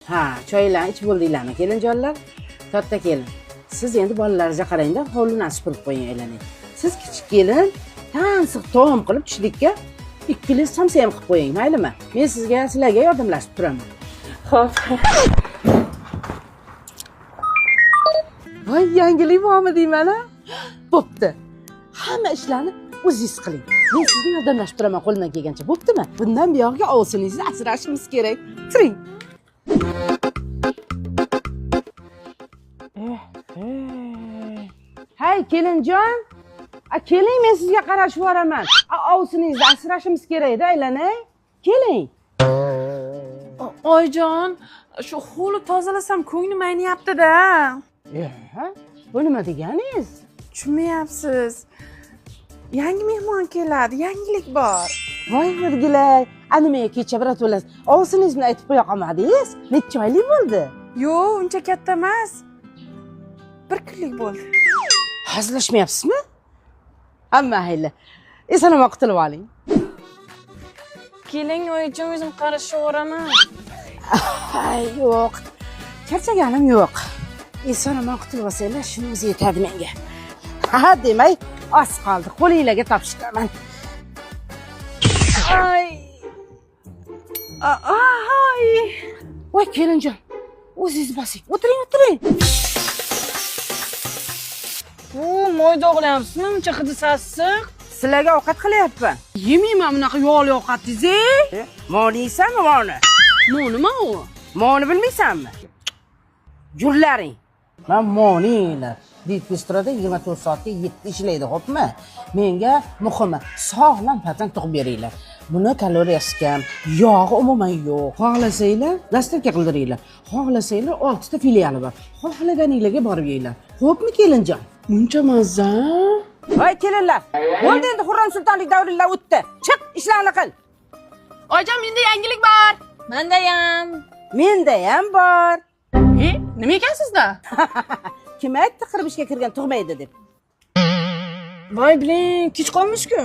Ha, choylarni ichib bo'ldinglarmi, kelinjonlar? Katta kelin. Siz endi bolalarga qarangda, hovlini supurib qo'ying aylanay. Siz kichik kelin, tansiq taom qilib tushlikka 2 lis samsa ham qilib qo'ying, maylimi? Men sizlarga yordamlashib turaman. Xo'p. Voy, yangilik bormi deyman-a? Bo'pti. Hamma ishlarni o'zingiz qiling. Men sizga yordamlashib turaman qo'limdan kelgancha. Bo'ptimi? Bundan buyog'iga ovsiningizni asrashimiz kerak. Turing. Hay kelinjon. Keling, men sizga qarashib boraman. Ovsiningizni asrashimiz kerak-da, aylanay. Keling. Oyjon, shu hovli tozalasam ko'nglim ayniyapti-da. Bu nima deganingiz? Tushunmayapsiz. Yangi mehmon keladi, yangilik bor. Voy o'rgilay, nimaga kecha birato'la ovsiningiz bilan aytib qo'ya qolmadingiz? Necha oylik bo'ldi? Yo'q, uncha katta emas. 1 kunlik bo'ldi. Hazillashmayapsizmi? Hamma hayli. Eson-omon qutulib oling. Keling, oyjon, o'zim qarashaveraman. Yo'q. Charchaganim yo'q. Eson-omon qutulib olsanglar, shuni o'zi yetadi menga. Ha, demay, oz qoldi. Qo'lingizga topshiraman. Ay. Ay. Voy kelinjon, o'zingiz bosing. O'tiring. Moy dog'layapsizmi? Uncha hidi sassiq. Sizlarga ovqat qilyapman. Yemayman bunaqa yog'li ovqatingizni. Moni yeysanmi, moni? Nima u? Moni bilmaysanmi? Jurlaring. Men moni yeylar. Dietbistroda 24 soatga 7 ishlaydi, xo'pmi? Menga muhimi sog'lom patang tug'ib beringlar. Buni kaloriyasi kam, yog'i umuman yo'q. Xohlasanglar, dastavka qildiringlar. Xohlasanglar 6 ta filiali bor. Xohlaganingizga borib yeylar. Xo'pmi, kelinjon? Muncha mazza. Voy kelinlar, bo'ldi endi Xurram sultonlik davringlar o'tdi. Chiq, ishlarni qil. Oyjon, menda yangilik bor. Menda ham bor. Nima ekan sizda? Kim aytdi qirib ishga kirgan tug'maydi deb? Voy, biling, kech qolmish-ku.